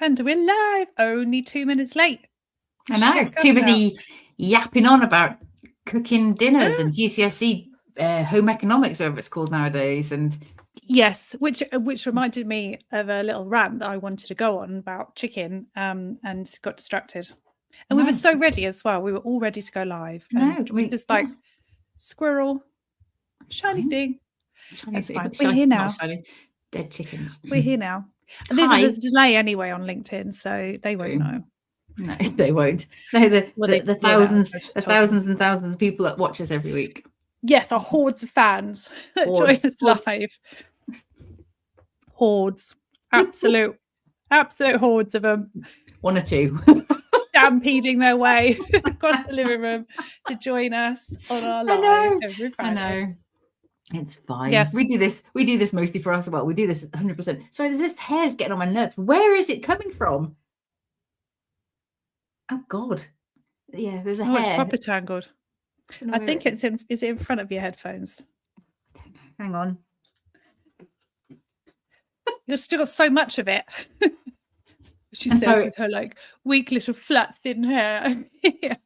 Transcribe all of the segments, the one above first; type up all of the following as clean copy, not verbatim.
And we're live, only 2 minutes late. I know, too busy yapping on about cooking dinners and GCSE home economics, whatever it's called nowadays. And yes, which reminded me of a little rant that I wanted to go on about chicken, and got distracted. And we were so ready as well. We were all ready to go live. And we just like squirrel, shiny thing. That's fine. We're here now. Dead chickens. We're here now. And there's a delay anyway on LinkedIn, so they won't know. No, they won't. No, the thousands and thousands of people that watch us every week. Yes, our hordes of fans that join us live. Hordes. Absolute hordes of them. One or two. Stampeding their way across the living room to join us on our live every Friday. I know. It's fine. Yes. We do this mostly for us. Well, we do this 100%. Sorry, this hair's getting on my nerves. Where is it coming from? Oh God. Yeah, there's a hair. It's proper tangled. I think is it in front of your headphones? I don't know. Hang on. You've still got so much of it. She says with her like weak little flat thin hair. Yeah.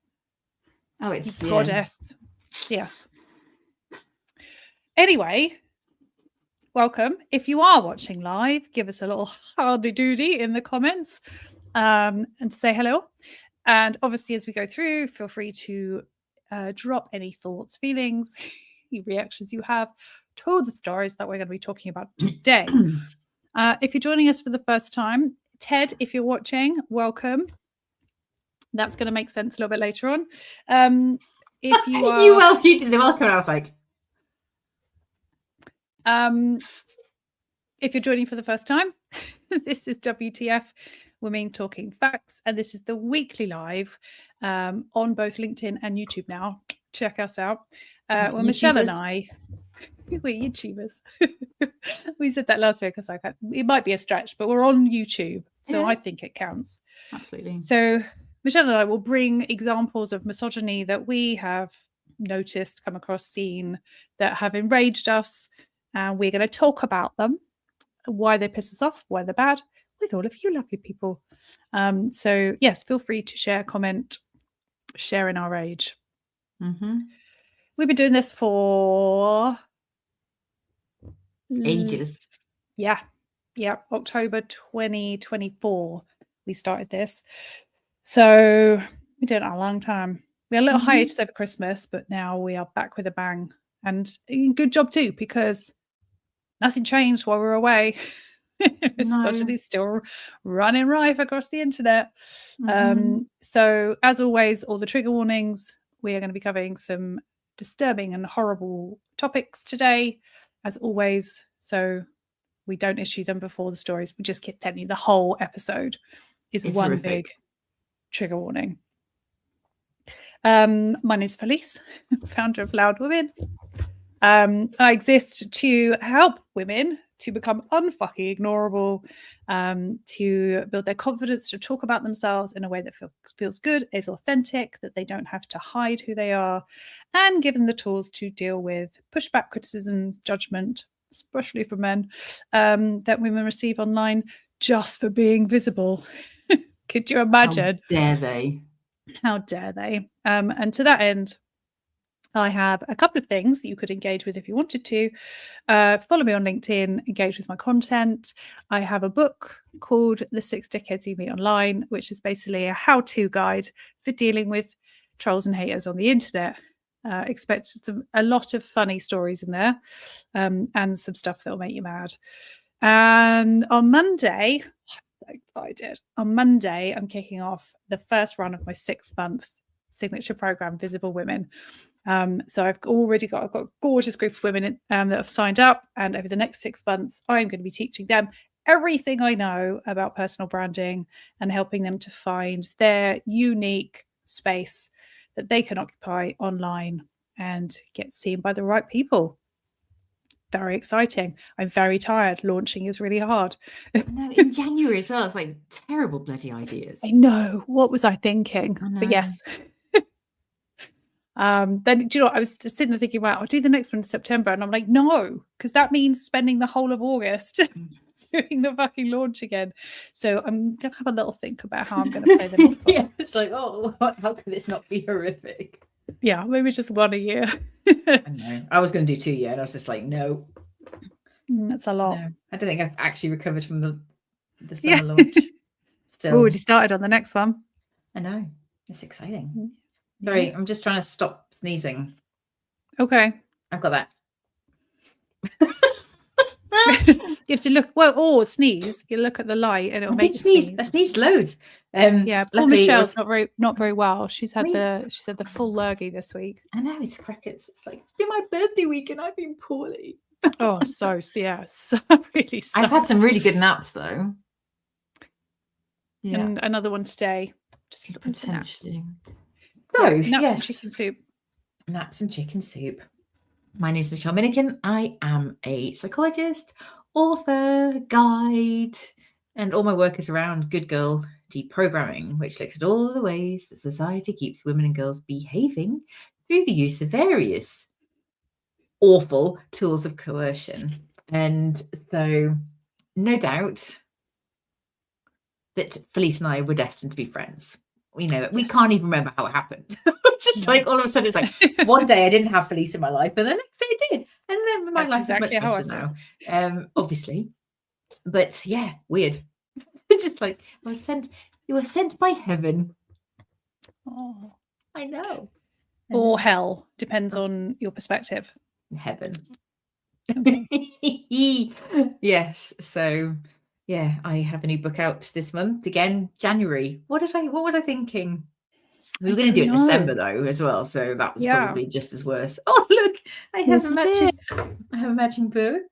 Oh, it's goddess. Yes. Anyway, welcome. If you are watching live, give us a little hardy doody in the comments and say hello. And obviously, as we go through, feel free to drop any thoughts, feelings, reactions you have to the stories that we're going to be talking about today. If you're joining us for the first time, Ted, if you're watching, welcome. That's going to make sense a little bit later on. If you are... you did the welcome. I was like... if you're joining for the first time, this is WTF, Women Talking Facts, and this is the weekly live on both LinkedIn and YouTube now. Check us out. When Michelle and I, we're YouTubers. We said that last week because it might be a stretch, but we're on YouTube, so I think it counts. Absolutely. So Michelle and I will bring examples of misogyny that we have noticed, come across, seen, that have enraged us. And we're going to talk about them, why they piss us off, why they're bad, with all of you lovely people. So, yes, feel free to share, comment, share in our rage. Mm-hmm. We've been doing this for... ages. Yeah. October 2024, we started this. So, we're doing it a long time. We had a little hiatus over Christmas, but now we are back with a bang. And good job too, because... nothing changed while we were away. Misogyny is still running rife across the internet. So, as always, all the trigger warnings. We are going to be covering some disturbing and horrible topics today, as always. So, we don't issue them before the stories. We just keep telling you the whole episode is one horrific. Big trigger warning. My name is Felice, founder of Loud Women. I exist to help women to become unfucking ignorable, to build their confidence, to talk about themselves in a way that feels good, is authentic, that they don't have to hide who they are, and give them the tools to deal with pushback, criticism, judgment, especially from men, that women receive online just for being visible. Could you imagine? How dare they? And to that end, I have a couple of things that you could engage with if you wanted to. Follow me on LinkedIn, engage with my content. I have a book called The 6 Dickheads You Meet Online, which is basically a how-to guide for dealing with trolls and haters on the internet. Expect a lot of funny stories in there, and some stuff that will make you mad. And on Monday, I'm so excited. On Monday, I'm kicking off the first run of my 6-month signature program, Visible Women. So I've got a gorgeous group of women that have signed up, and over the next 6 months, I'm going to be teaching them everything I know about personal branding and helping them to find their unique space that they can occupy online and get seen by the right people. Very exciting. I'm very tired. Launching is really hard. No, in January as well. It's like terrible bloody ideas. I know. What was I thinking? But yes. Then, do you know what? I was sitting there thinking, well, I'll do the next one in September. And I'm like, no, because that means spending the whole of August doing the fucking launch again. So I'm going to have a little think about how I'm going to play the next one. Yeah, it's like, oh, how can this not be horrific? Yeah, maybe just one a year. I know. I was going to do 2 a year, and I was just like, no. That's a lot. No, I don't think I've actually recovered from the summer launch. Still. Already started on the next one. I know. It's exciting. Sorry, I'm just trying to stop sneezing. Okay. I've got that. You have to look, or sneeze. You look at the light and it'll make you sneeze. I sneezed loads. Yeah, poor Michelle's not very well. She's had the full lurgy this week. I know, it's crickets. It's like, it's been my birthday week and I've been poorly. Oh, so yes, really. Sucks. I've had some really good naps though. Yeah, and another one today. Just looking for naps. So, naps and chicken soup. Naps and chicken soup. My name is Michelle Minikin. I am a psychologist, author, guide, and all my work is around good girl deprogramming, which looks at all the ways that society keeps women and girls behaving through the use of various awful tools of coercion. And so, no doubt that Felice and I were destined to be friends. We know it. We can't even remember how it happened. Just like all of a sudden, it's like one day I didn't have Felice in my life, and the next day I did. And then my life is much better now, obviously. But yeah, weird. Just like you were sent by heaven. Oh, I know. Or hell, depends on your perspective. Heaven. Okay. Yes. So yeah, I have a new book out this month again, January. What was I thinking? We were going to do it in December though as well, so that was probably just as worse. Oh look, I have a matching book.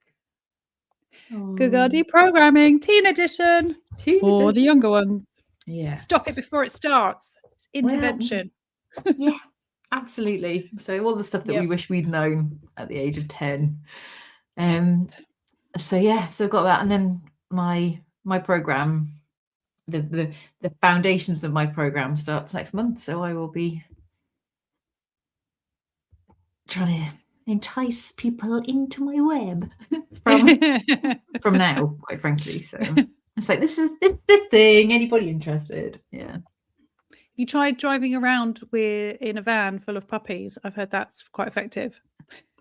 Good girl deprogramming, teen edition for the younger ones. Yeah, stop it before it starts. It's intervention. Well, yeah, absolutely. So all the stuff that we wish we'd known at the age of 10. So yeah, so I've got that, and then my program, the foundations of my program starts next month, so I will be trying to entice people into my web from now, quite frankly. So it's like, this is this thing, anybody interested? Yeah. You tried driving around in a van full of puppies? I've heard that's quite effective.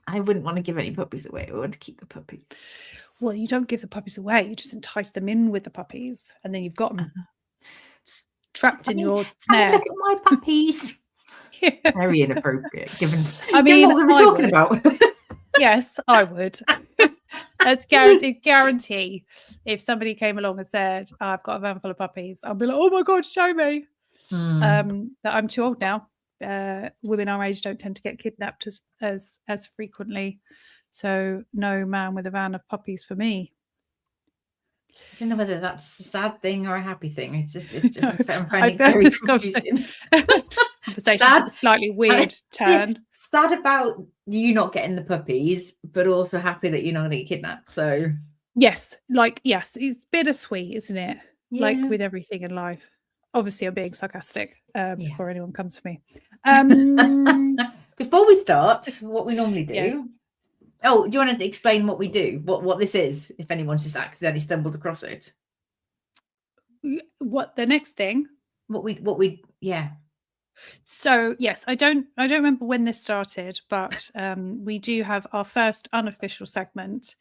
I wouldn't want to give any puppies away. I want to keep the puppies. Well, you don't give the puppies away. You just entice them in with the puppies, and then you've got them trapped in your snare. Look at my puppies. Yeah. Very inappropriate, given what we were talking about. Yes, I would. That's guarantee. If somebody came along and said, "I've got a van full of puppies," I'll be like, "Oh my god, show me." That I'm too old now. Women our age don't tend to get kidnapped as frequently. So no man with a van of puppies for me. I don't know whether that's a sad thing or a happy thing. It's just I'm finding very confusing. Conversation took a slightly weird turn. Sad about you not getting the puppies, but also happy that you're not going to get kidnapped. So yes, it's bittersweet, isn't it? Yeah. Like with everything in life. Obviously, I'm being sarcastic before anyone comes for me. Before we start, what we normally do. Yes. Oh, do you want to explain what we do? What this is, if anyone's just accidentally stumbled across it? What the next thing? What we yeah. So yes, I don't remember when this started, but we do have our first unofficial segment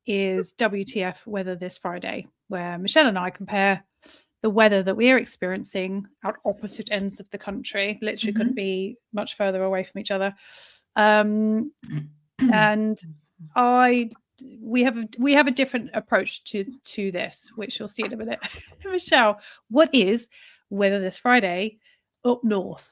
is WTF Weather This Friday, where Michelle and I compare the weather that we're experiencing at opposite ends of the country. Literally couldn't be much further away from each other. And we have a different approach to this, which you'll see in a minute. Michelle, what is Weather This Friday up north?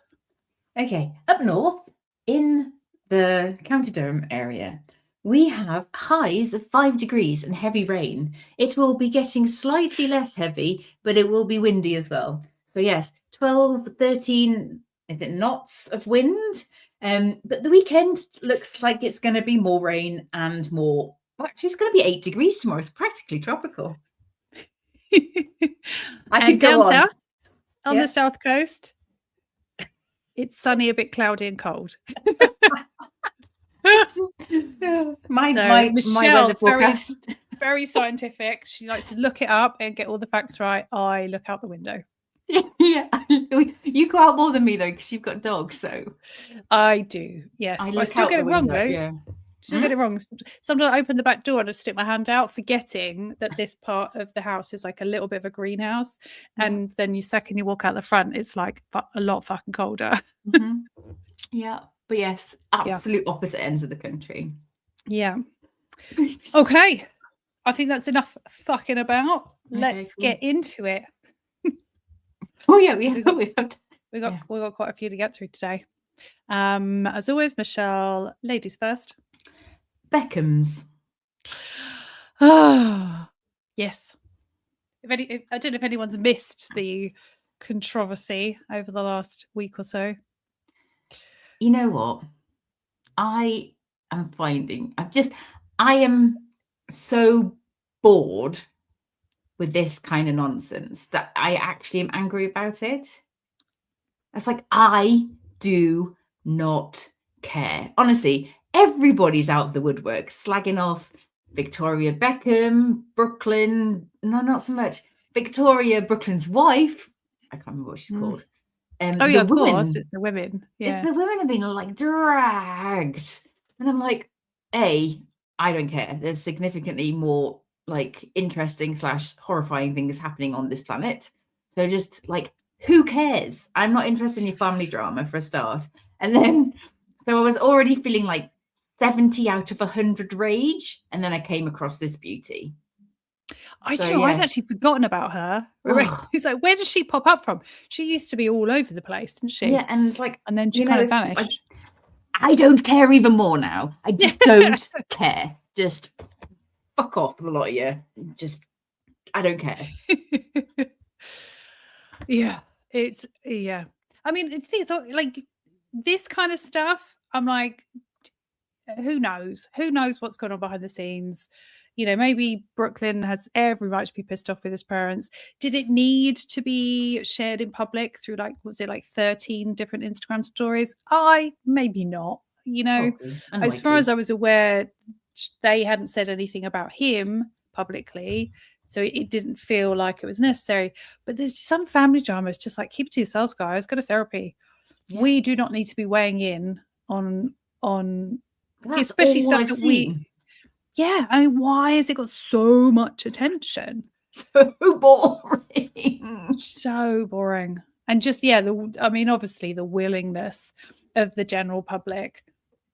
Okay, up north in the County Durham area, we have highs of 5 degrees and heavy rain. It will be getting slightly less heavy, but it will be windy as well. So yes, 12, 13, is it knots of wind? But the weekend looks like it's going to be more rain and more. Well, actually, it's going to be 8 degrees tomorrow. It's practically tropical. I could go down south on the south coast, it's sunny, a bit cloudy, and cold. my weather forecast very scientific. She likes to look it up and get all the facts right. I look out the window. Yeah, you go out more than me though, because you've got dogs. So I do, yes. I I look still out get the it wrong window. though. Yeah. Still get it wrong. Sometimes I open the back door and I stick my hand out, forgetting that this part of the house is like a little bit of a greenhouse. Yeah. And then second you walk out the front, it's like a lot fucking colder. Yeah, but yes, absolute opposite ends of the country. Yeah. Okay. I think that's enough fucking about. Okay, Let's get into it. Oh yeah, we got quite a few to get through today. As always, Michelle, ladies first. Beckham's. Yes. I don't know if anyone's missed the controversy over the last week or so. You know what? I am so bored with this kind of nonsense that I actually am angry about it. It's like, I do not care. Honestly, everybody's out of the woodwork slagging off Victoria Beckham, Brooklyn. No, not so much. Victoria, Brooklyn's wife. I can't remember what she's called. Oh yeah, of course, it's the women. Yeah, it's the women have been like dragged, and I'm like, I don't care. There's significantly more like interesting / horrifying things happening on this planet. So just like, who cares? I'm not interested in your family drama for a start. And then, so I was already feeling like 70 out of 100 rage, and then I came across this beauty. I'd actually forgotten about her. It's like, where does she pop up from? She used to be all over the place, didn't she? Yeah, and it's like, and then she kind of vanished. I don't care even more now. I just don't care. Just fuck off, a lot of you. I don't care. Yeah, I mean, it's like this kind of stuff. I'm like, who knows? Who knows what's going on behind the scenes? You know, maybe Brooklyn has every right to be pissed off with his parents. Did it need to be shared in public through was it like 13 different Instagram stories? Maybe not. You know, as far as I was aware, they hadn't said anything about him publicly. So it didn't feel like it was necessary. But there's some family drama. It's just like, keep it to yourselves, guys. Go to therapy. Yeah. We do not need to be weighing in on That's especially stuff that we. Yeah, I mean, why has it got so much attention? So boring. So boring. And just, obviously the willingness of the general public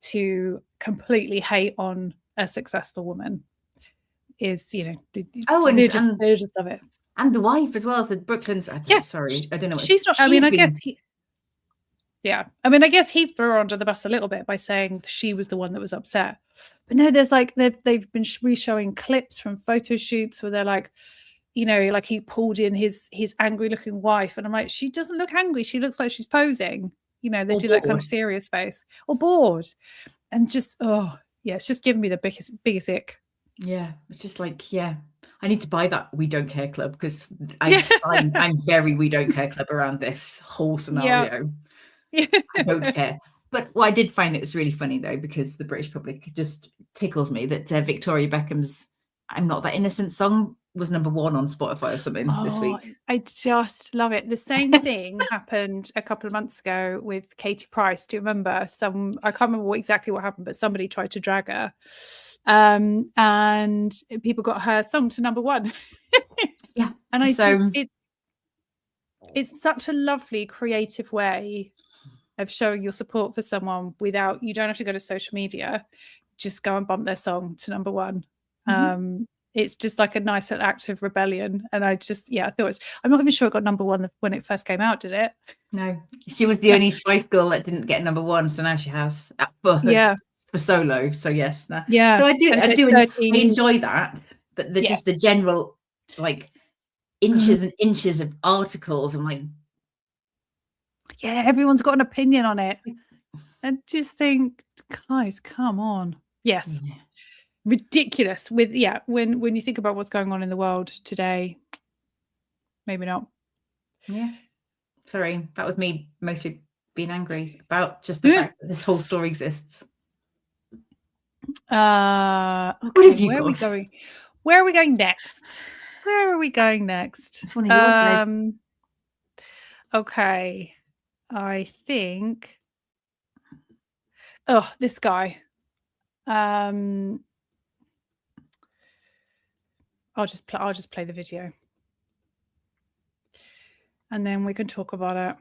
to completely hate on a successful woman is, they just love it. And the wife as well. So Brooklyn's, sorry, I don't know. She's not, I mean, I guess I guess he threw her under the bus a little bit by saying she was the one that was upset. But no, there's like, they've been re-showing clips from photo shoots where they're like, like he pulled in his angry looking wife. And I'm like, she doesn't look angry. She looks like she's posing. They do that kind of serious face, or bored. And just, it's just giving me the biggest ick. Yeah, it's just like, I need to buy that We Don't Care Club, because I'm very We Don't Care Club around this whole scenario. Yeah. I don't care. But I did find it was really funny though, because the British public just tickles me that Victoria Beckham's I'm Not That Innocent song was #1 on Spotify or something this week. I just love it. The same thing happened a couple of months ago with Katie Price. Do you remember? I can't remember exactly what happened, but somebody tried to drag her. And people got her song to #1. Yeah. And it's such a lovely creative way of showing your support for someone without, you don't have to go to social media, just go and bump their song to #1. Mm-hmm. It's just like a nice little act of rebellion. And I just, I'm not even sure it got #1 when it first came out, did it? No, she was the only Spice Girl that didn't get #1. So now she has for solo. So yes. Yeah. So I enjoy that, but just the general, like, inches and inches of articles. I'm like, everyone's got an opinion on it. I just think, guys, come on. Yes. Yeah. Ridiculous with when you think about what's going on in the world today, maybe not. Yeah. Sorry, that was me mostly being angry about just the fact that this whole story exists. Okay, where are we going? Where are we going next? Where are we going next? It's one of yours, babe. Okay. I think. Oh, this guy. I'll just play the video, and then we can talk about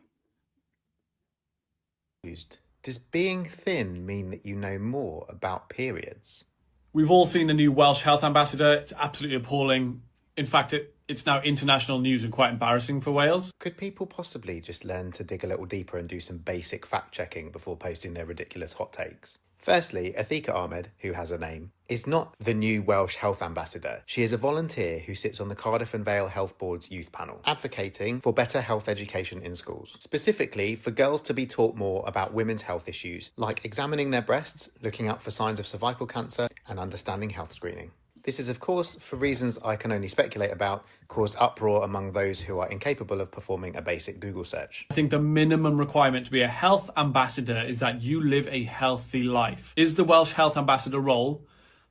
it. Does being thin mean that you know more about periods? We've all seen the new Welsh health ambassador. It's absolutely appalling. In fact, it's now international news and quite embarrassing for Wales. Could people possibly just learn to dig a little deeper and do some basic fact-checking before posting their ridiculous hot takes? Firstly, Athika Ahmed, who has a name, is not the new Welsh health ambassador. She is a volunteer who sits on the Cardiff and Vale Health Board's youth panel, advocating for better health education in schools, specifically for girls to be taught more about women's health issues, like examining their breasts, looking out for signs of cervical cancer, and understanding health screening. This is, of course, for reasons I can only speculate about, caused uproar among those who are incapable of performing a basic Google search. I think the minimum requirement to be a health ambassador is that you live a healthy life. Is the Welsh health ambassador role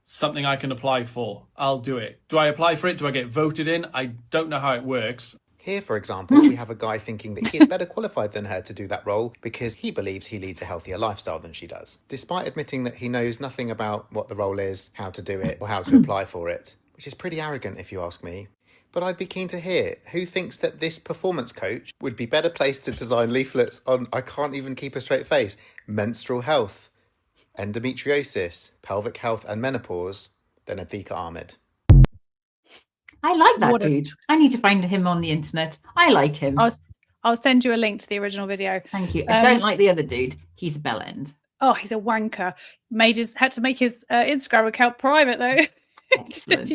something I can apply for? I'll do it. Do I apply for it? Do I get voted in? I don't know how it works. Here, for example, we have a guy thinking that he is better qualified than her to do that role because he believes he leads a healthier lifestyle than she does, despite admitting that he knows nothing about what the role is, how to do it, or how to apply for it, which is pretty arrogant if you ask me. But I'd be keen to hear who thinks that this performance coach would be better placed to design leaflets on, I can't even keep a straight face, menstrual health, endometriosis, pelvic health and menopause than Athika Ahmed. I like that dude. I need to find him on the internet. I like him. I'll send you a link to the original video. Thank you. I don't like the other dude. He's a bell end. Oh, he's a wanker. Had to make his Instagram account private though. Excellent.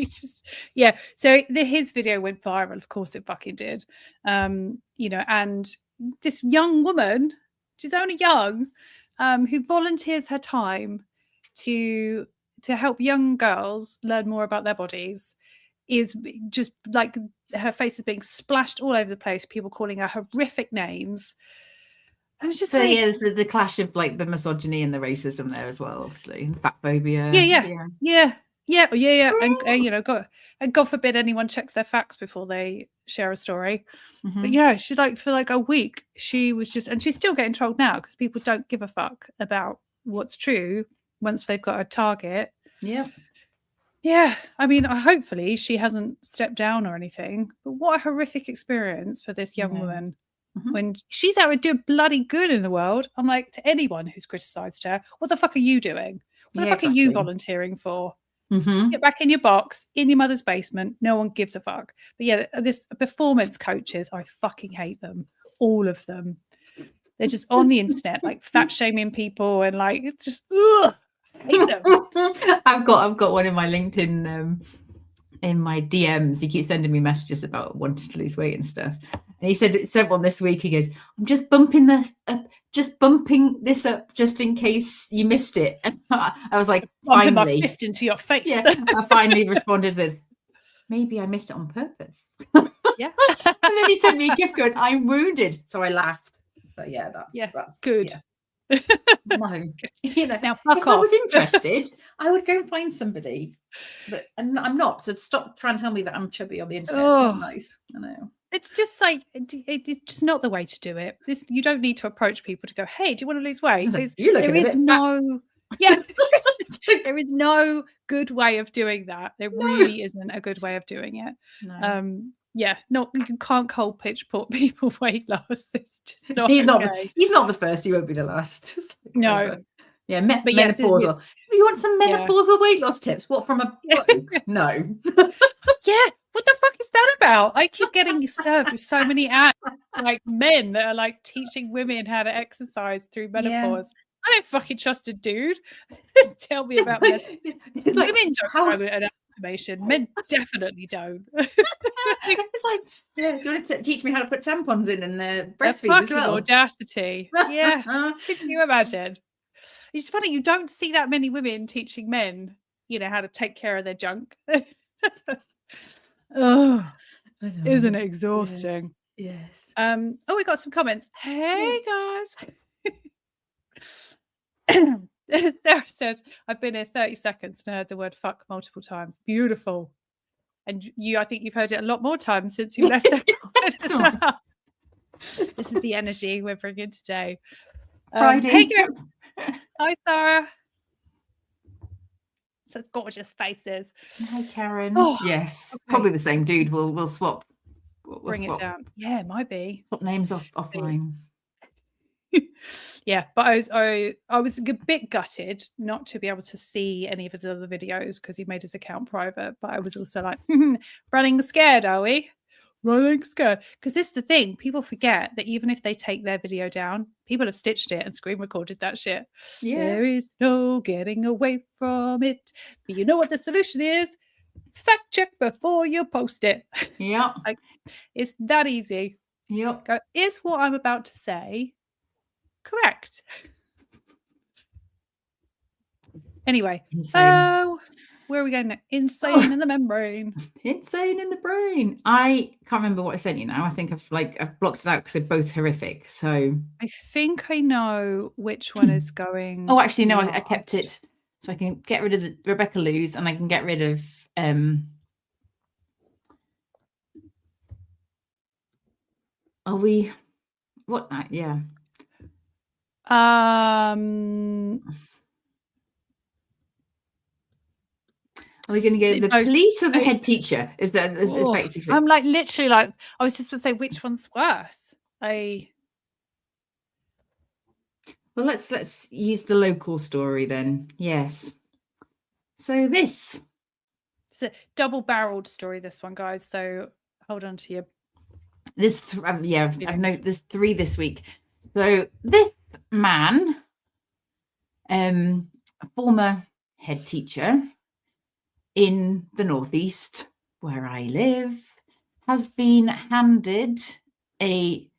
So his video went viral. Of course it fucking did. And this young woman, she's only young, who volunteers her time to help young girls learn more about their bodies, is just like her face is being splashed all over the place, people calling her horrific names. And it's just so there's the clash of like the misogyny and the racism there as well, obviously, and fat phobia. Yeah. And God forbid anyone checks their facts before they share a story. Mm-hmm. But yeah, she for like a week, she was just, and she's still getting trolled now because people don't give a fuck about what's true once they've got a target. Yeah, I mean, hopefully she hasn't stepped down or anything, but what a horrific experience for this young woman when she's out to do bloody good in the world. I'm like, to anyone who's criticised her, what the fuck are you doing? What the fuck are you volunteering for? Get back in your box, in your mother's basement. No one gives a fuck. But yeah, this performance coaches, I fucking hate them. All of them. They're just on the internet, like fat shaming people and like, it's just, ugh. I've got one in my LinkedIn in my DMs. He keeps sending me messages about wanting to lose weight and stuff. And he sent one this week. He goes, "I'm just bumping this up just in case you missed it." And I was like, finally, my fist into your face. Yeah, I finally responded with, "Maybe I missed it on purpose." Yeah. And then he sent me a gift going, "I'm wounded." So I laughed. But yeah, that's good. Yeah. No, now fuck if off. I was interested, I would go and find somebody, and I'm not. So stop trying to tell me that I'm chubby on the internet. It's not nice. I know. It's just like it's just not the way to do it. You don't need to approach people to go, "Hey, do you want to lose weight?" There is no good way of doing that. There really isn't a good way of doing it. No. You can't cold pitch put people weight loss. It's just not. He's not the first. He won't be the last. No. Yeah, menopausal. You want some menopausal weight loss tips? What, from a bloke? No. Yeah. What the fuck is that about? I keep getting served with so many ads, like men that are like teaching women how to exercise through menopause. Yeah. I don't fucking trust a dude. Tell me about men. Women don't know an information. Men definitely don't. It's like, do you want to teach me how to put tampons in and breastfeed as well? Audacity. Yeah. Could you imagine? It's funny, you don't see that many women teaching men, how to take care of their junk. Oh, isn't it exhausting? Yes. We got some comments. Hey guys. There it says, I've been here 30 seconds and heard the word fuck multiple times. Beautiful. And I think you've heard it a lot more times since you left that comment as well. This is the energy we're bringing today. Friday. Hey, hi, Sarah. Such gorgeous faces. Hi, Karen. Oh, yes, okay. probably the same dude. We'll swap. Bring it down. Yeah, it might be. Swap names offline. Yeah, but I was a bit gutted not to be able to see any of his other videos because he made his account private. But I was also like, running scared, are we? Running scared. Because this is the thing. People forget that even if they take their video down, people have stitched it and screen recorded that shit. Yeah. There is no getting away from it. But you know what the solution is? Fact check before you post it. Yep. Like, it's that easy. Yep. Go, is what I'm about to say correct? Anyway, Insane. where are we going now? Insane in the membrane. Insane in the brain. I can't remember what I sent you now. I think I've blocked it out because they're both horrific. So I think I know which one is going. Oh, actually, no, I last. kept it so I can get rid of the Rebecca Lou's and I can get rid of are we what yeah. Are we going to go the police or the head teacher? Is that effectively? I'm like literally like I was just going to say which one's worse. Well, let's use the local story then. Yes. So it's a double-barreled story. This one, guys. So hold on to your. This I've noted there's 3 this week. So this man, a former head teacher in the Northeast, where I live, has been handed a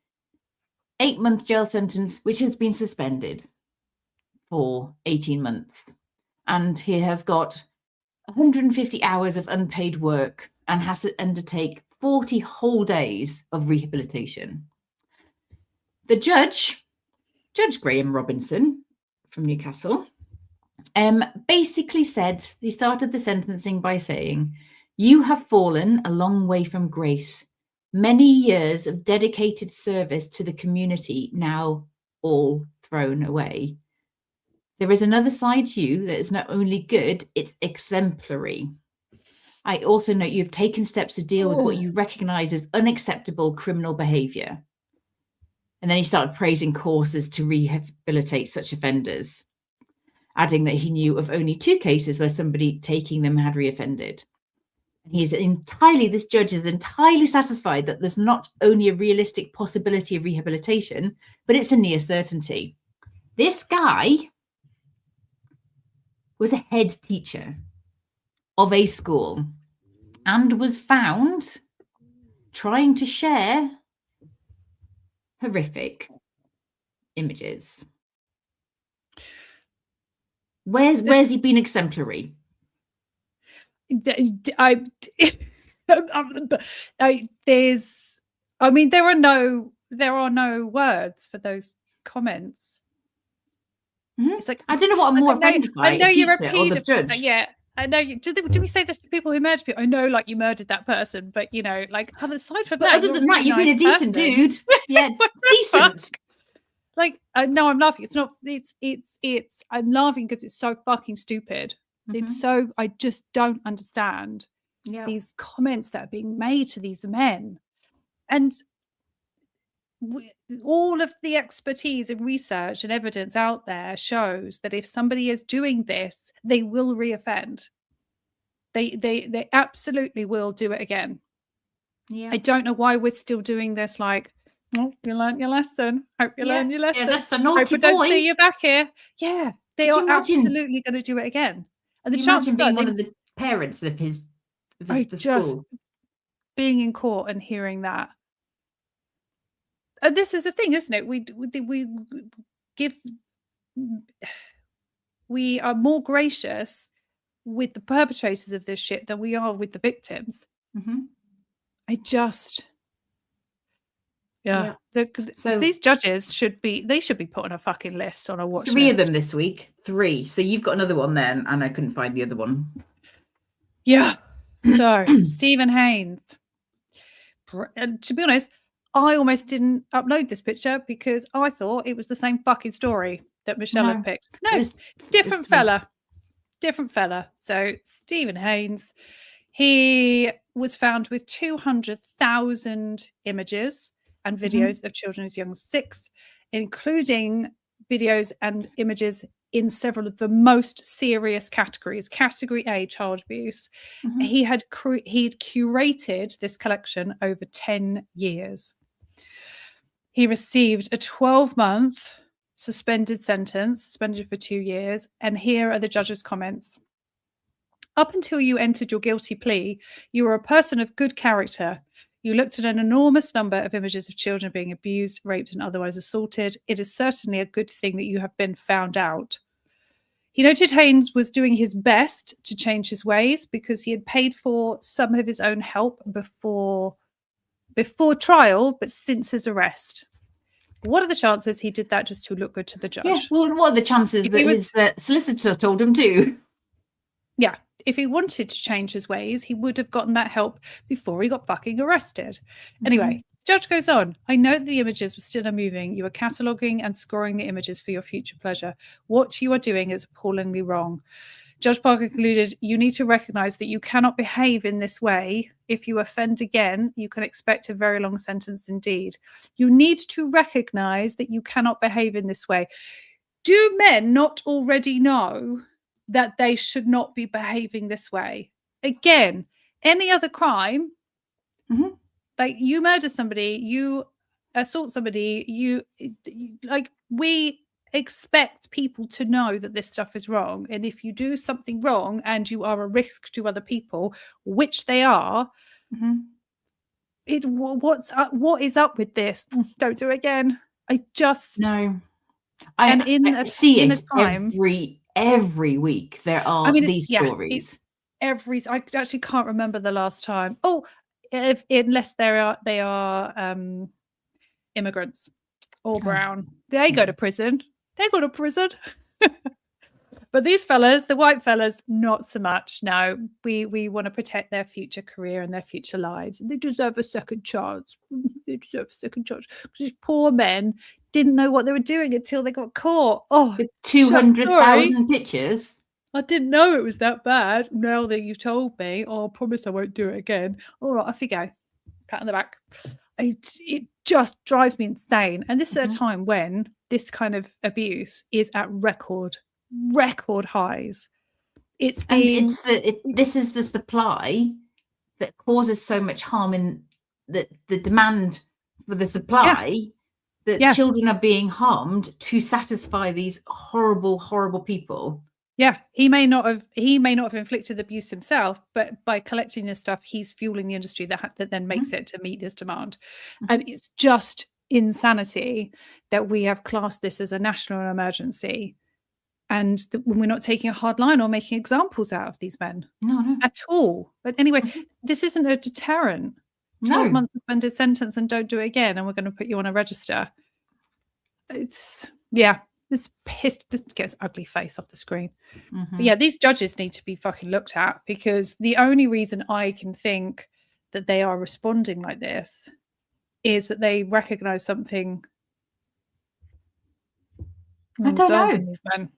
8-month jail sentence, which has been suspended for 18 months. And he has got 150 hours of unpaid work and has to undertake 40 whole days of rehabilitation. The Judge Graham Robinson from Newcastle, basically said, he started the sentencing by saying, "You have fallen a long way from grace. Many years of dedicated service to the community now all thrown away. There is another side to you that is not only good, it's exemplary. I also note you've taken steps to deal with what you recognise as unacceptable criminal behaviour." And then he started praising courses to rehabilitate such offenders, adding that he knew of only 2 cases where somebody taking them had reoffended. This judge is entirely satisfied that there's not only a realistic possibility of rehabilitation, but it's a near certainty. This guy was a head teacher of a school and was found trying to share horrific images. Where's he been exemplary? There are no words for those comments. Mm-hmm. It's like I don't know what I'm more offended by. I know you're a paedophile. Yeah, I know you. Do we say this to people who murder people? I know, like, you murdered that person, but you know, like, aside from that, other than that, you've been a decent dude. Yeah, decent. Like, no, I'm laughing. It's not. It's. I'm laughing because it's so fucking stupid. Mm-hmm. It's so. I just don't understand these comments that are being made to these men, and all of the expertise and research and evidence out there shows that if somebody is doing this, they will reoffend. They absolutely will do it again. Yeah. I don't know why we're still doing this. Like, oh, you learned your lesson. Hope you learned your lesson. Yeah, that's a naughty boy. Don't see you back here. Yeah, they are absolutely going to do it again. And the chances being one of the parents of the school, being in court and hearing that. This is the thing, isn't it? We are more gracious with the perpetrators of this shit than we are with the victims. Mm-hmm. So these judges should be put on a fucking list, on a watch 3 list. of them this week. 3. So you've got another one then, and I couldn't find the other one. Yeah. So, Stephen Haynes. And to be honest, I almost didn't upload this picture because I thought it was the same fucking story that Michelle had picked. No, different fella. Different fella. So, Stephen Haynes, he was found with 200,000 images and videos of children as young as 6, including videos and images in several of the most serious categories. Category A, child abuse. He'd curated this collection over 10 years. He received a 12-month suspended sentence, suspended for 2 years. And here are the judge's comments. Up until you entered your guilty plea, you were a person of good character. You looked at an enormous number of images of children being abused, raped, and otherwise assaulted. It is certainly a good thing that you have been found out. He noted Haynes was doing his best to change his ways because he had paid for some of his own help before trial, but since his arrest. What are the chances he did that just to look good to the judge? Yeah, well, what are the chances that his solicitor told him to? Yeah, if he wanted to change his ways, he would have gotten that help before he got fucking arrested. Anyway, judge goes on. I know that the images were still unmoving. You are cataloguing and scoring the images for your future pleasure. What you are doing is appallingly wrong. Judge Parker concluded, you need to recognize that you cannot behave in this way. If you offend again, you can expect a very long sentence indeed. You need to recognize that you cannot behave in this way. Do men not already know that they should not be behaving this way? Again, any other crime, like you murder somebody, you assault somebody, we expect people to know that this stuff is wrong. And if you do something wrong and you are a risk to other people, which they are, what is up with this? Don't do it again. I just no. I see it every week. There are these stories. I actually can't remember the last time. Unless they are immigrants or brown, they go to prison. They go to prison. But these fellas, the white fellas, not so much. No, we want to protect their future career and their future lives. They deserve a second chance. They deserve a second chance because these poor men didn't know what they were doing until they got caught. Oh, 200,000 pictures. I didn't know it was that bad. Now that you've told me, I promise I won't do it again. All right, off you go. Pat on the back. It just drives me insane. And this is a time when this kind of abuse is at record highs. This is the supply that causes so much harm in the demand for the supply that children are being harmed to satisfy these horrible people. Yeah, he may not have inflicted the abuse himself, but by collecting this stuff, he's fueling the industry that then makes it to meet this demand. And it's just insanity that we have classed this as a national emergency, and when we're not taking a hard line or making examples out of these men at all. But anyway, this isn't a deterrent. 12 months suspended sentence and don't do it again, and we're going to put you on a register. This gets ugly face off the screen. But yeah, these judges need to be fucking looked at, because the only reason I can think that they are responding like this is that they recognize something. I don't know. These men.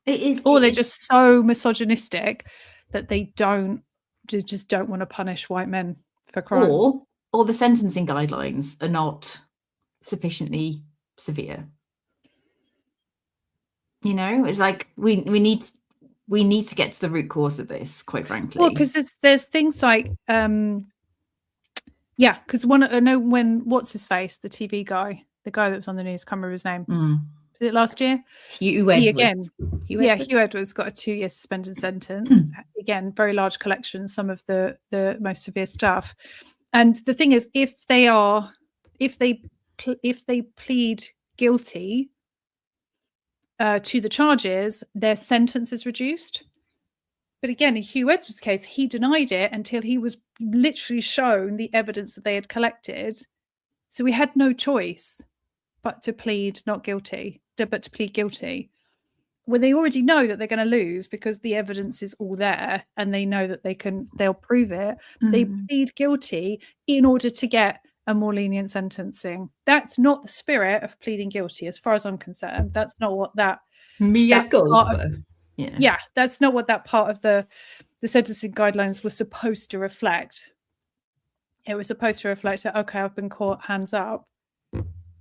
They're just so misogynistic that they just don't want to punish white men for crimes. Or the sentencing guidelines are not sufficiently severe. You know, it's like we need to get to the root cause of this, quite frankly. Well, because there's things like because I know when what's his face, the TV guy, the guy that was on the news, can't remember his name. Was it last year? Hugh Edwards. Hugh Edwards got a 2-year suspended sentence. Again, very large collection, some of the most severe stuff. And the thing is, if they plead guilty to the charges, their sentence is reduced. But again, in Hugh Edwards' case, he denied it until he was literally shown the evidence that they had collected. So we had no choice but to plead not guilty, but to plead guilty. when they already know that they're going to lose because the evidence is all there and they know that they'll prove it, they plead guilty in order to get a more lenient sentencing. That's not the spirit of pleading guilty, as far as I'm concerned. That's not what that yeah, that's not what that part of the sentencing guidelines was supposed to reflect. It was supposed to reflect that, okay, I've been caught, hands up.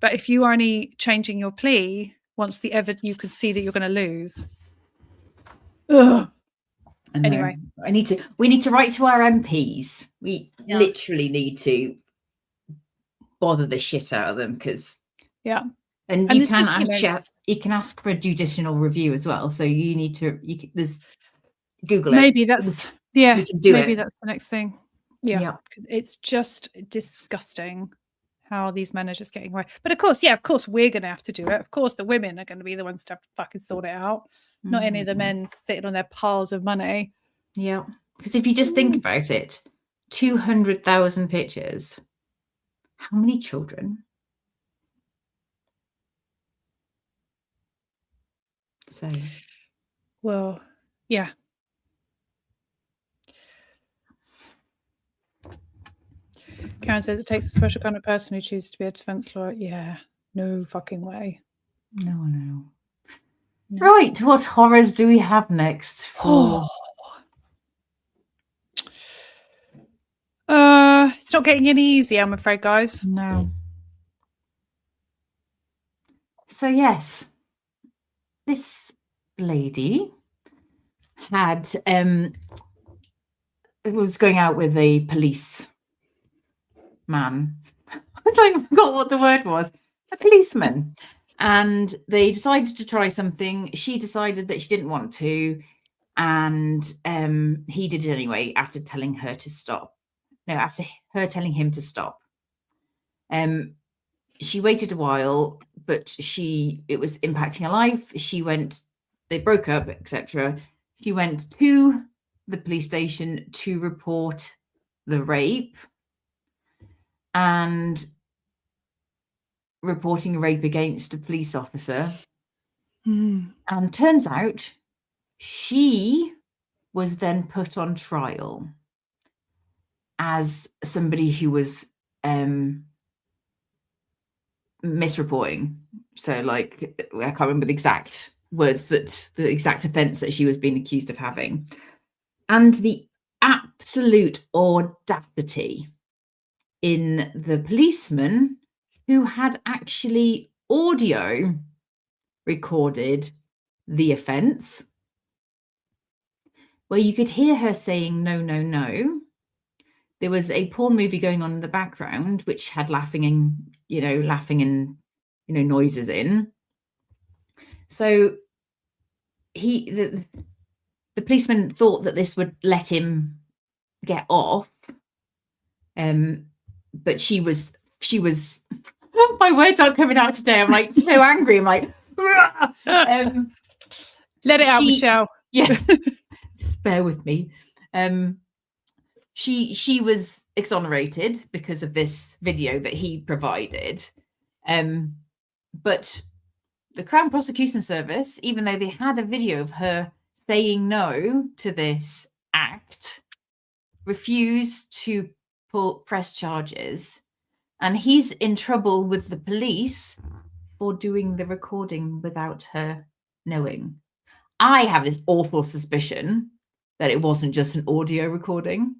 But if you are only changing your plea once you can see that you're going to lose. Ugh. Anyway, we need to write to our MPs. We literally need to bother the shit out of them, because and you can ask for a judicial review as well. So you need to Google it. Maybe that's we can do maybe it. that's the next thing. Yeah. It's just disgusting how these men are just getting away. But of course, we're going to have to do it. Of course, the women are going to be the ones to have to fucking sort it out. Not any of the men sitting on their piles of money. Yeah. Because if you just think about it, 200,000 pictures. How many children? So. Well, yeah. Karen says it takes a special kind of person who chooses to be a defense lawyer. Yeah, no fucking way. No. Right, what horrors do we have next? It's not getting any easier, I'm afraid, guys. No. So yes, this lady was going out with a police man. I forgot what the word was. A policeman. And they decided to try something. She decided that she didn't want to. And he did it anyway after telling her to stop. No, after her telling him to stop. She waited a while, but it was impacting her life. They broke up, etc. She went to the police station to report the rape. And reporting rape against a police officer. And turns out she was then put on trial as somebody who was misreporting. So I can't remember the exact words, the exact offence that she was being accused of having. And the absolute audacity in the policeman who had actually audio recorded the offence, where you could hear her saying, no, no, no. There was a porn movie going on in the background, which had laughing and noises in. So the policeman thought that this would let him get off. But she was my words aren't coming out today. I'm so angry. I'm let it out, Michelle. Yeah. Just bear with me. She was exonerated because of this video that he provided. But the Crown Prosecution Service, even though they had a video of her saying no to this act, refused to press charges, and he's in trouble with the police for doing the recording without her knowing. I have this awful suspicion that it wasn't just an audio recording.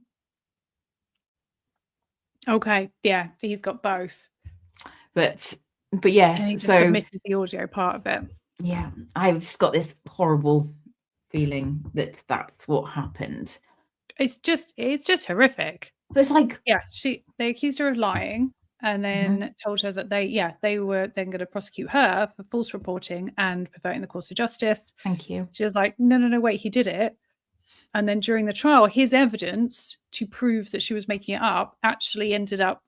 Okay, yeah, he's got both. But yes, and he just submitted the audio part of it. Yeah, I've just got this horrible feeling that that's what happened. It's just horrific. But it's they accused her of lying and then told her that they were then going to prosecute her for false reporting and perverting the course of justice. Thank you. She was like, no, wait, he did it. And then during the trial, his evidence to prove that she was making it up actually ended up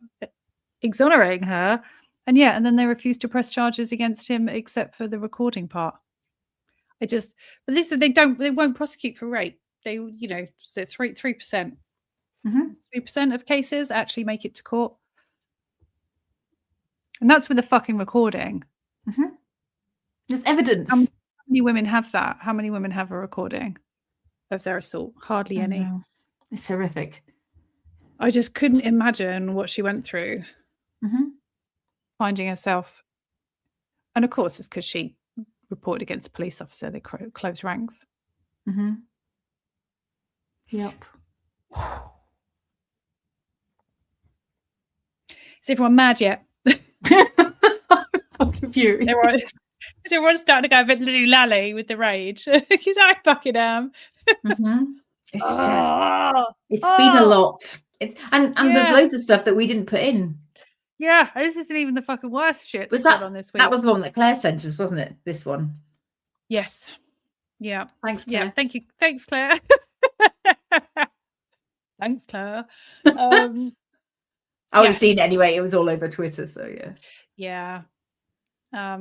exonerating her. And then they refused to press charges against him except for the recording part. They won't prosecute for rape. They, so 3%. 3% of cases actually make it to court. And that's with a fucking recording. There's evidence. How many women have that? How many women have a recording of their assault? Hardly any. know. It's horrific. I just couldn't imagine what she went through, finding herself. And of course, it's because she reported against a police officer. They closed ranks. Yep. Is everyone mad yet? Fucking furious. Everyone's starting to go a bit lally with the rage. Because I fucking am. It's just, it's been a lot. And there's loads of stuff that we didn't put in. Yeah, this isn't even the fucking worst shit Was that's that on this week. That was the one that Claire sent us, wasn't it? This one. Yes. Yeah. Thanks, Claire. Yeah. Thank you. Thanks, Claire. Thanks, Claire. I would have seen it anyway. It was all over Twitter, so yeah. Yeah.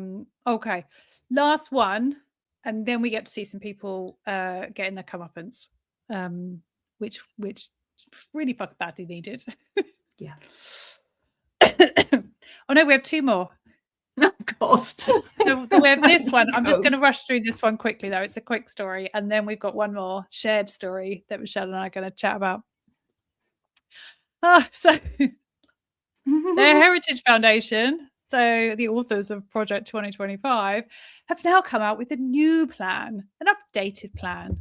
Okay. Last one, and then we get to see some people getting their comeuppance, which really fucking badly needed. Yeah. Oh no, we have two more. Oh God. So we have this one. I'm just going to rush through this one quickly, though. It's a quick story, and then we've got one more shared story that Michelle and I are going to chat about. So the Heritage Foundation, so the authors of Project 2025, have now come out with a new plan, an updated plan.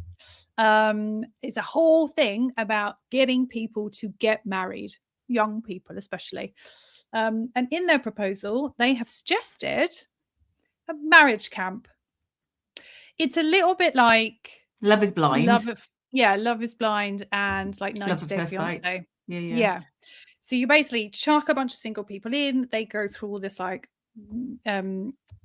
It's a whole thing about getting people to get married, young people especially. And in their proposal, they have suggested a marriage camp. It's a little bit like Love is Blind. Love is Blind and like 90 Day Fiancé. Yeah. So you basically chuck a bunch of single people in. They go through all this like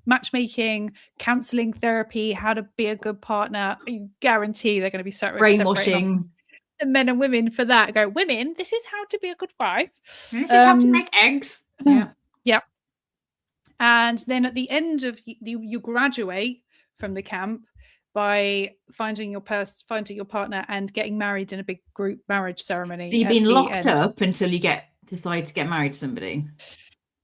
matchmaking, counselling, therapy, how to be a good partner. You guarantee they're going to be brainwashing the men and women for that. Go, women, this is how to be a good wife. This is how to make eggs. Yeah. And then at the end of you graduate from the camp by finding your partner and getting married in a big group marriage ceremony. So you've been locked up until you decide to get married to somebody.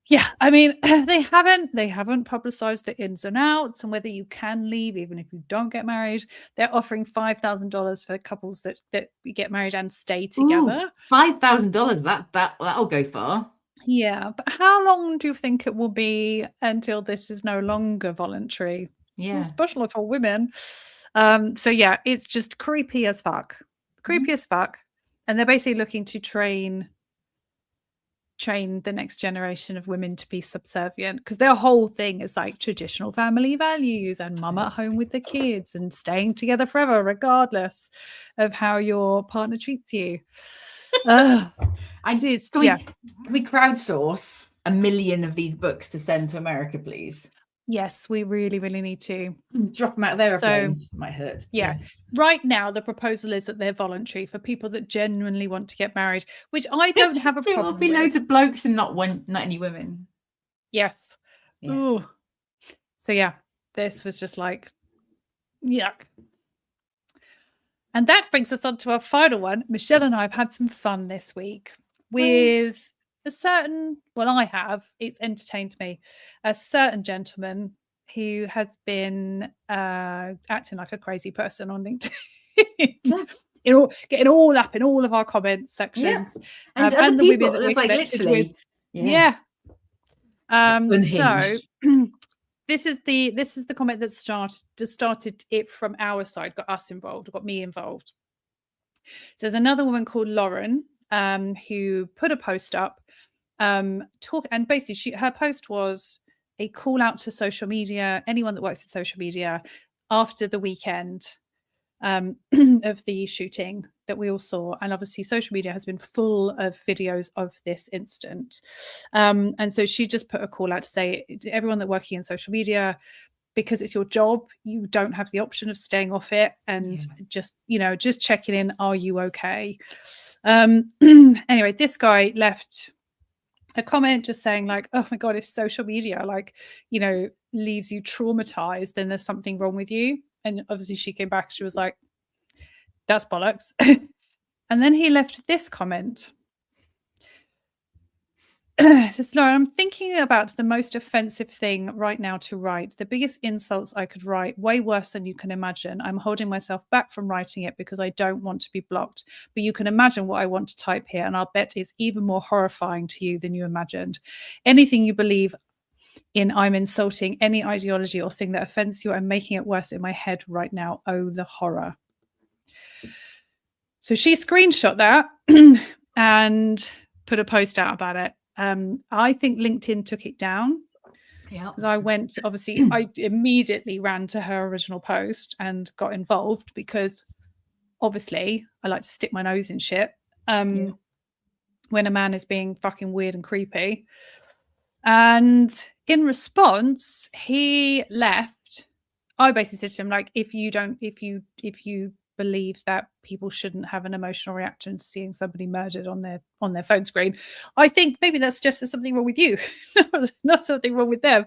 Yeah, I mean, they haven't publicized the ins and outs and whether you can leave even if you don't get married. They're offering $5,000 for couples that get married and stay together. $5,000, that'll go far. Yeah, but how long do you think it will be until this is no longer voluntary? Yeah, especially for women. So yeah, it's just creepy as fuck. And they're basically looking to train the next generation of women to be subservient, because their whole thing is like traditional family values and mum at home with the kids and staying together forever regardless of how your partner treats you. Can we crowdsource 1 million of these books to send to America, please? Yes, we really, really need to. Drop them out of their airplanes. Might hurt. Yeah. Yes. Right now, the proposal is that they're voluntary for people that genuinely want to get married, which I don't have a problem with. There'll be loads of blokes and not any women. Yes. Yeah. Ooh. So yeah, this was just like, yuck. And that brings us on to our final one. Michelle and I have had some fun this week with it's entertained me, a certain gentleman who has been acting like a crazy person on LinkedIn. Getting all up in all of our comments sections. Yeah. And the people, women that we connected with. Yeah. So this is the comment that started it from our side, got us involved, got me involved. So there's another woman called Lauren who put a post up and basically her post was a call out to social media, anyone that works in social media, after the weekend of the shooting that we all saw. And obviously social media has been full of videos of this incident, and so she just put a call out to say everyone that working in social media, because it's your job, you don't have the option of staying off it, and just checking in, are you okay? Anyway, this guy left a comment just saying like, oh my God, if social media leaves you traumatized, then there's something wrong with you. And obviously she came back, she was like, that's bollocks. And then he left this comment. Says Laura, I'm thinking about the most offensive thing right now to write. The biggest insults I could write, way worse than you can imagine. I'm holding myself back from writing it because I don't want to be blocked. But you can imagine what I want to type here, and I'll bet is even more horrifying to you than you imagined. Anything you believe in, I'm insulting any ideology or thing that offends you. I'm making it worse in my head right now. Oh, the horror. So she screenshot that and put a post out about it. I think LinkedIn took it down. Yeah. Because I went, obviously, I immediately ran to her original post and got involved because obviously I like to stick my nose in shit when a man is being fucking weird and creepy. And in response, he left. I basically said to him, like, if you believe that people shouldn't have an emotional reaction to seeing somebody murdered on their phone screen, I think maybe that's just there's something wrong with you, not something wrong with them.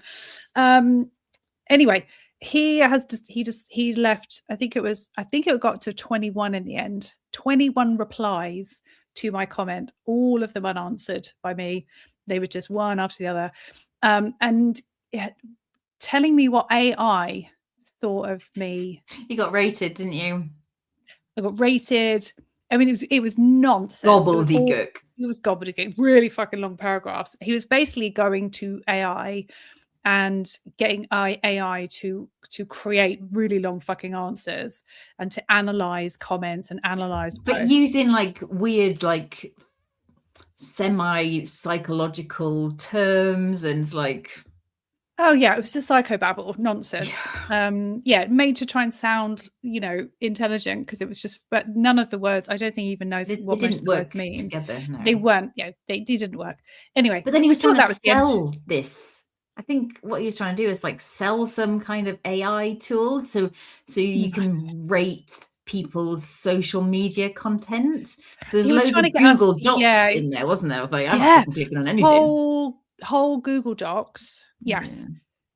Anyway, he left. I think it got to 21 in the end. 21 replies to my comment, all of them unanswered by me. They were just one after the other, and telling me what AI thought of me. You got rated, didn't you? I got rated. I mean, it was nonsense. Gobbledygook. It was gobbledygook. Really fucking long paragraphs. He was basically going to AI and getting AI to create really long fucking answers and to analyze comments and analyze But posts. using like weird, like semi-psychological terms and like, oh yeah, it was just psychobabble nonsense. Made to try and sound, intelligent, because it was just, but none of the words, I don't think he even knows what most of the words mean. Together, no. They weren't, they didn't work. Anyway, but then he was trying to was sell this. I think what he was trying to do is like sell some kind of AI tool, so you can rate people's social media content. So there's loads of Google Docs in there, wasn't there? I was like, I'm not clicking on anything. Whole Google Docs. Yes.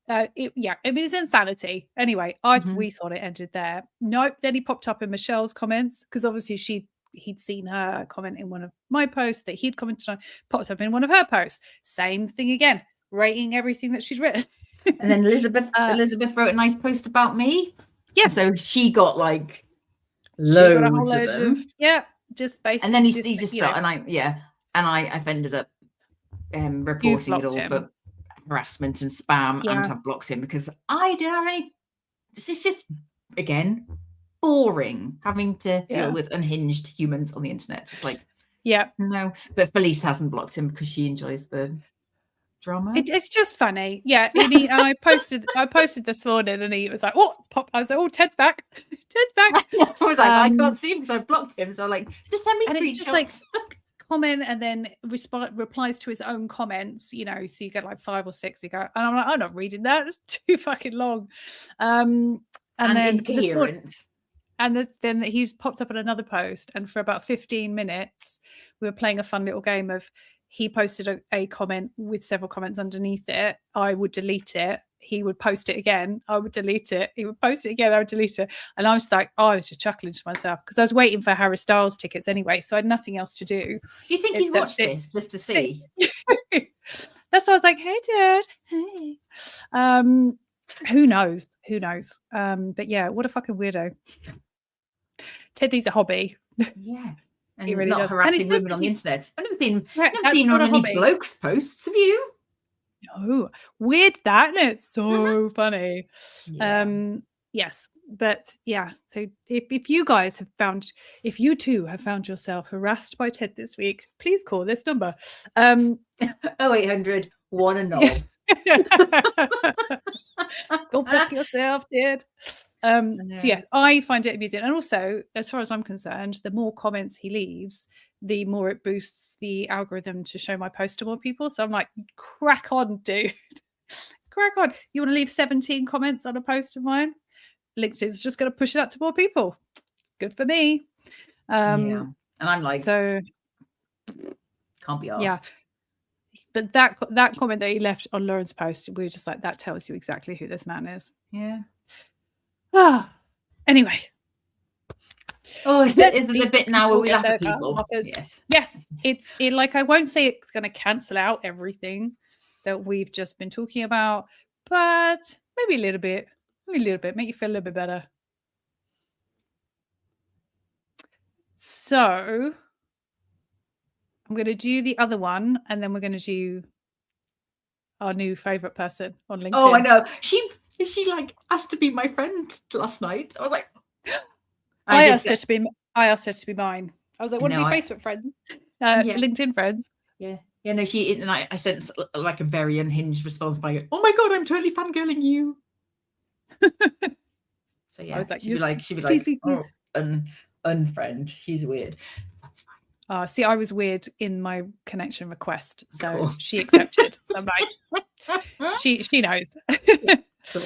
I mean, it's insanity. Anyway, we thought it ended there. Nope. Then he popped up in Michelle's comments, because obviously he'd seen her comment in one of my posts that he'd commented on, popped up in one of her posts. Same thing again, rating everything that she'd written. And then Elizabeth wrote a nice post about me. Yeah. So she got like loads of them. Just basically. And then he just started, and I've ended up reporting it all for harassment and spam, and have blocked him because I don't have any. This is just, again, boring having to deal with unhinged humans on the internet. It's like, no. But Felice hasn't blocked him because she enjoys the drama. It's just funny, and I posted this morning, and he was like, "Oh, pop!" I was like, "Oh, Ted's back, Ted's back." I was like, I can't see him because I blocked him. So I'm like, just send me screenshots. It's just like comment and then replies to his own comments, so you get like 5 or 6. You go, and I'm like, I'm not reading that. It's too fucking long. And then incoherent. Then he's popped up on another post, and for about 15 minutes, we were playing a fun little game of. He posted a comment with several comments underneath it. I would delete it. He would post it again. I would delete it. He would post it again. I would delete it. And I was like, I was just chuckling to myself because I was waiting for Harry Styles tickets anyway. So I had nothing else to do. Do you think he's watched this just to see? That's why I was like, hey, Dad. Hey. Who knows? Who knows? But yeah, what a fucking weirdo. Ted needs a hobby. Yeah. And he really not does. harassing women on the internet. I've never seen on any blokes' posts. Have you? No. Weird that, isn't it? So funny. Yeah. Yes. But yeah. So if you guys have if you too have found yourself harassed by Ted this week, please call this number. 0800 1 and 0. Go fuck yourself, Ted. So yeah, I find it amusing, and also, as far as I'm concerned, the more comments he leaves, the more it boosts the algorithm to show my post to more people. So I'm like, crack on, dude. Crack on. You want to leave 17 comments on a post of mine? LinkedIn's just going to push it out to more people. Good for me. And I'm like, so can't be asked. Yeah. But that comment that he left on Lauren's post, we were just like, that tells you exactly who this man is. Yeah. Anyway, Oh, is Let's this see the bit some now where we get laugh at their people? markers. Yes. Yes, it's like, I won't say it's going to cancel out everything that we've just been talking about, but maybe a little bit, make you feel a little bit better. So I'm going to do the other one, and then we're going to do our new favorite person on LinkedIn. Oh, I know. She like asked to be my friend last night. I was like, I asked her to be mine. I was like, "Want to No, be I- Facebook friends, Yeah. LinkedIn friends?" Yeah. Yeah, no, and I sent like a very unhinged response by, "Oh my god, I'm totally fangirling you." So yeah, I was like, she'd be "Yes, like, please. "Oh, unfriend." She's weird. That's fine. See, I was weird in my connection request, so Cool. she accepted. So I'm like, she knows. Cool.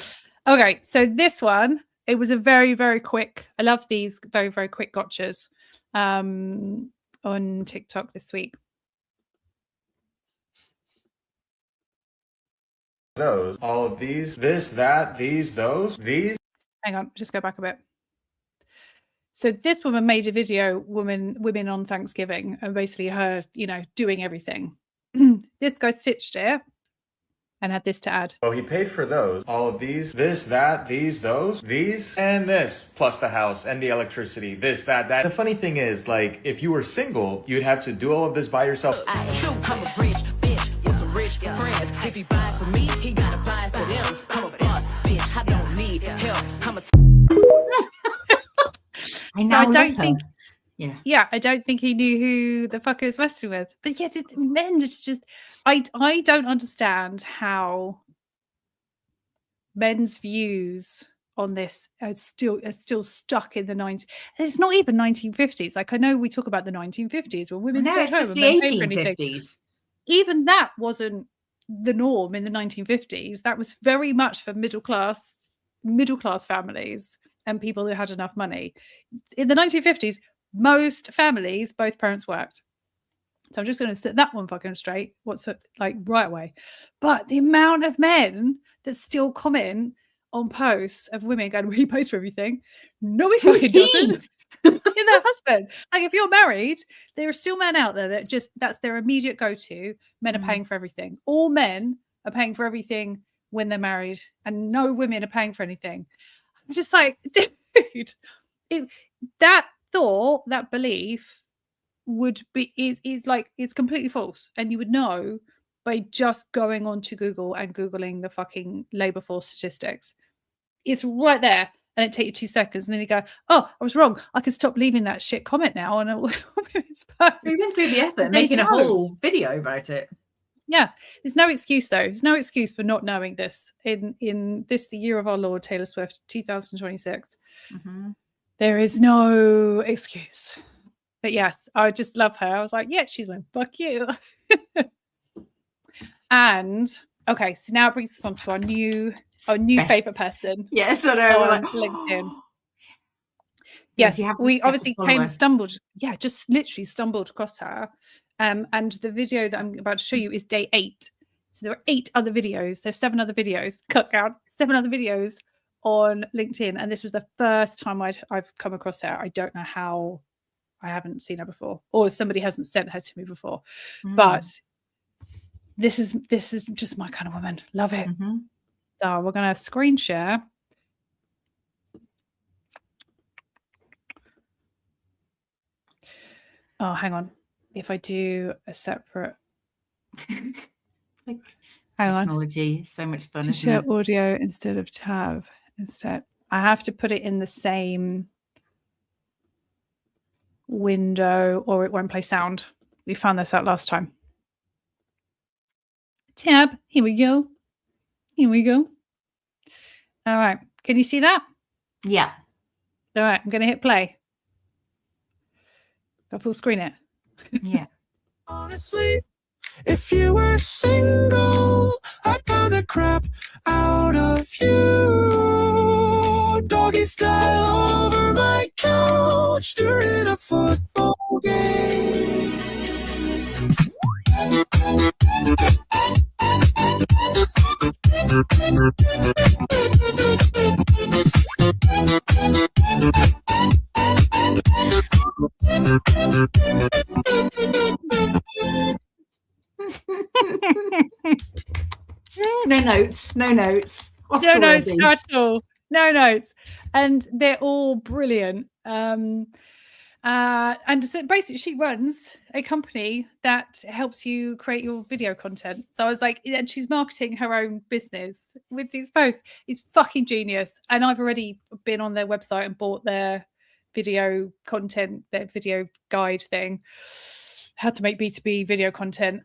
Okay, so this one, it was a very, very quick. I love these very, very quick gotchas on TikTok this week. Those, all of these, this, that, these, those, these. Hang on, just go back a bit. So this woman made a video, women on Thanksgiving, and basically her, doing everything. This guy stitched it and had this to add. Oh, he paid for those, all of these, this, that, these, those, these, and this, plus the house and the electricity, this, that, that. The funny thing is, like, if you were single, you'd have to do all of this by yourself. I'm a rich bitch with some rich friends. If he buy for me, he gotta buy for them. I'm a boss bitch, I don't need help. I'm a I don't think. Yeah, I don't think he knew who the fuck he was messing with. But yes, it's men. It's just I don't understand how men's views on this are still stuck in the 90s. And it's not even 1950s. Like, I know we talk about the 1950s when women no, stayed it's home just and the men paid for anything. 1850s. Even that wasn't the norm in the 1950s. That was very much for middle class families and people who had enough money. In the 1950s, most families, both parents worked. So I'm just going to set that one fucking straight. What's it like right away? But the amount of men that still comment on posts of women going, "Well, he pays for everything." No, he Who's fucking he? doesn't. You're their husband. Like, if you're married, there are still men out there that that's their immediate go-to. Men are paying for everything. All men are paying for everything when they're married, and no women are paying for anything. I'm just like, dude, that thought, that belief would be is completely false, and you would know by just going on to Google and Googling the fucking labor force statistics. It's right there, and it takes you 2 seconds, and then you go, "Oh, I was wrong. I can stop leaving that shit comment now." And it's We've been through the effort making a whole video about it. Yeah, there's no excuse though. There's no excuse for not knowing this in this, the year of our Lord Taylor Swift 2026. There is no excuse. But yes, I just love her. I was like, yeah, she's like, fuck you. And okay, so now it brings us on to our new favorite person. Yes, I know. On LinkedIn. Yes, we obviously stumbled across her. And the video that I'm about to show you is day 8. So there are 8 other videos. There's 7 other videos. Cut out 7 other videos on LinkedIn, and this was the first time I've come across her. I don't know how I haven't seen her before, or somebody hasn't sent her to me before. But this is just my kind of woman. Love it. So we're gonna screen share. Oh, hang on. If I do a separate hang on. Technology, so much fun. To share audio instead of tab. Instead, I have to put it in the same window or it won't play sound. We found this out last time. Tab, here we go. All right, can you see that? Yeah. All right, I'm going to hit play. Go full screen it. Yeah. Honestly, if you were single, I'd pound the crap out of you. Doggy style over my couch during a football game. No notes. No Oscar notes worthy. at all. No notes. And they're all brilliant. And so basically she runs a company that helps you create your video content. So I was like, and she's marketing her own business with these posts. It's fucking genius. And I've already been on their website and bought their video content, their video guide thing, how to make B2B video content.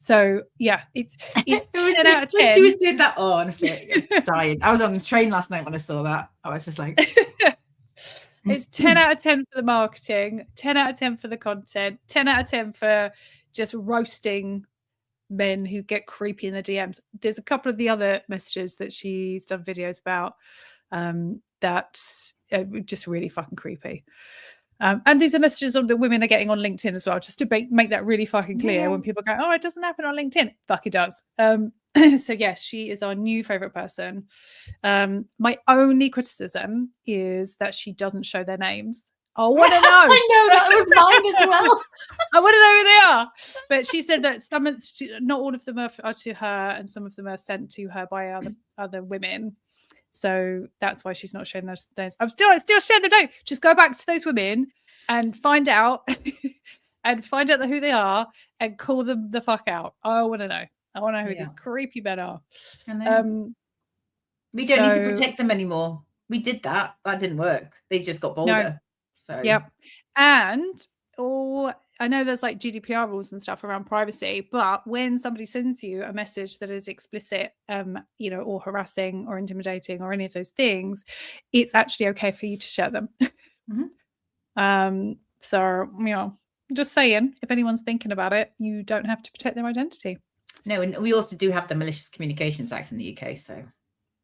So yeah, it's 10 out of 10. When she was doing that, oh, honestly, I was dying. I was on the train last night when I saw that. I was just like, it's 10 out of 10 for the marketing, 10 out of 10 for the content, 10 out of 10 for just roasting men who get creepy in the DMs. There's a couple of the other messages that she's done videos about that are just really fucking creepy. And these are messages that women are getting on LinkedIn as well, just to make that really fucking clear when people go, oh, it doesn't happen on LinkedIn. Fuck, it does. So yes, she is our new favorite person. My only criticism is that she doesn't show their names. I want to know. I know, that was mine as well. I want to know who they are. But she said that not all of them are to her, and some of them are sent to her by other women. So that's why she's not showing those. I'm still sharing the note. Just go back to those women and find out who they are and call them the fuck out. I want to know. I want to know who these creepy men are. We don't need to protect them anymore. We did that. That didn't work. They just got bolder. No. So yep. And I know there's like GDPR rules and stuff around privacy, but when somebody sends you a message that is explicit, or harassing or intimidating or any of those things, it's actually okay for you to share them. So, just saying, if anyone's thinking about it, you don't have to protect their identity. No, and we also do have the Malicious Communications Act in the UK, so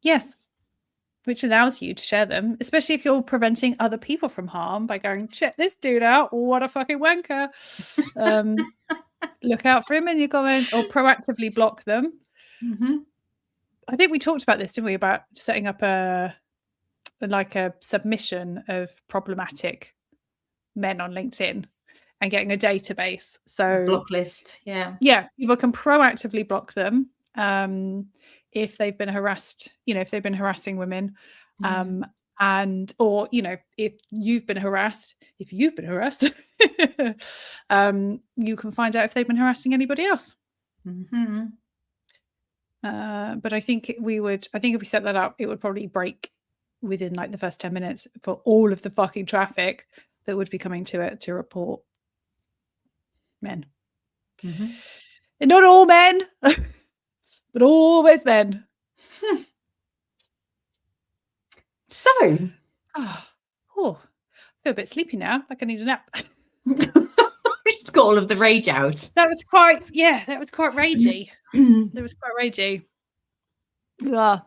yes, which allows you to share them, especially if you're preventing other people from harm by going, check this dude out, what a fucking wanker. Look out for him in your comments, or proactively block them. I think we talked about this, didn't we, about setting up a submission of problematic men on LinkedIn and getting a database. So block list. Yeah, people can proactively block them if they've been harassed, if they've been harassing women, or if you've been harassed, you can find out if they've been harassing anybody else. But I think if we set that up, it would probably break within like the first 10 minutes for all of the fucking traffic that would be coming to it to report men. And not all men, but always men. So, I feel a bit sleepy now, like I need a nap. It's got all of the rage out. That was quite ragey. Yeah.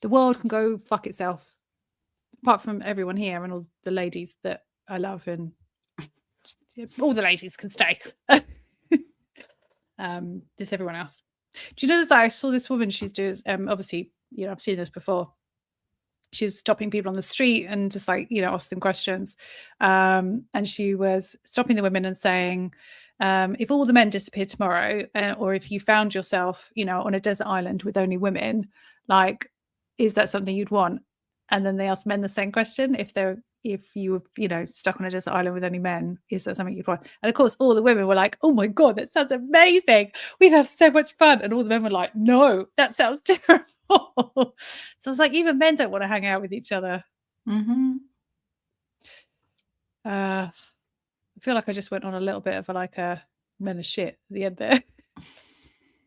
The world can go fuck itself. Apart from everyone here and all the ladies that I love, and all the ladies can stay. Just everyone else. Do you know this? I saw this woman. She's doing obviously, I've seen this before. She was stopping people on the street and just ask them questions. And she was stopping the women and saying, if all the men disappeared tomorrow, or if you found yourself, on a desert island with only women, is that something you'd want? And then they asked men the same question. If you were, stuck on a desert island with only men, is that something you'd want? And of course, all the women were like, oh my God, that sounds amazing. We'd have so much fun. And all the men were like, no, that sounds terrible. So I was like, even men don't want to hang out with each other. I feel like I just went on a little bit of a men are shit at the end there.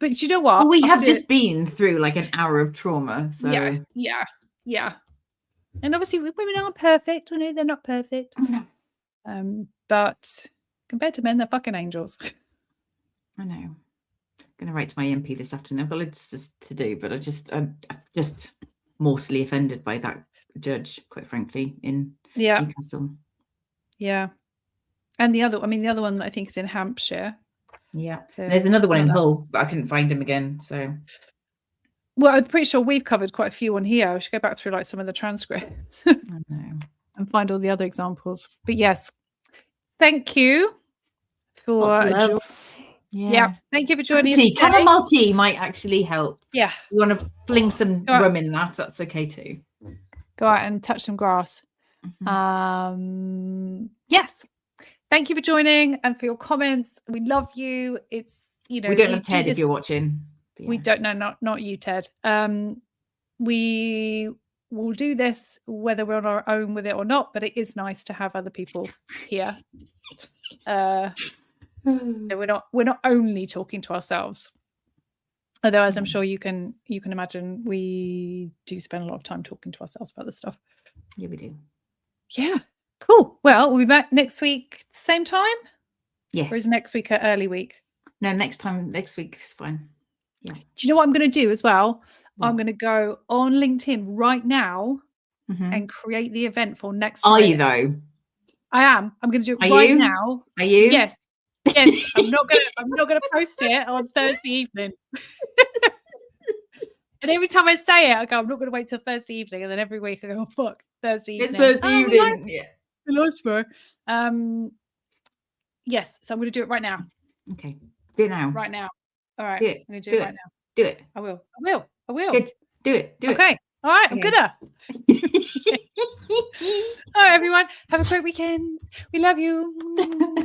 But you know what? Well, we have just been through like an hour of trauma. So yeah. And obviously women aren't perfect. I know they're not perfect. But compared to men, they're fucking angels. I know. I'm going to write to my MP this afternoon. I've got loads to do, but I'm just mortally offended by that judge, quite frankly, in Newcastle. Yeah. And the other one that I think is in Hampshire. Yeah. So there's another one in Hull, but I couldn't find him again. So. Well, I'm pretty sure we've covered quite a few on here. I should go back through some of the transcripts and find all the other examples. But yes, thank you for Yeah. Thank you for joining us. Tea, today. chamomile tea might actually help. Yeah. You want to fling some Go on. rum in that? That's okay too. Go out and touch some grass. Yes. Thank you for joining and for your comments. We love you. It's, you know, We don't you have do Ted if this- you're watching. But We yeah. don't know, not you, Ted. We will do this whether we're on our own with it or not, but it is nice to have other people here. So we're not only talking to ourselves. Although, as I'm sure you can imagine, we do spend a lot of time talking to ourselves about this stuff. Yeah, we do. Yeah. Cool. Well, we'll be back next week, same time? Yes. Or is next week an early week? No, next week is fine. Yeah. Do you know what I'm going to do as well? What? I'm going to go on LinkedIn right now Mhm. and create the event for next Are Friday. you though? I am. I'm going to do it Are right you? now. Are you? Yes. Yes. I'm not gonna post it on Thursday evening. And every time I say it, I go, I'm not gonna wait till Thursday evening. And then every week I go, oh, fuck, Thursday evening. It's Thursday Oh, evening. Yeah. we like tomorrow. Yes, so I'm gonna do it right now. Okay. Do it now. Right now. All right. Do it. I'm gonna do Do it it. right now. Do it. I will. Good. Do it. Do Okay. All right, I'm Okay. gonna. it. All right, everyone. Have a great weekend. We love you.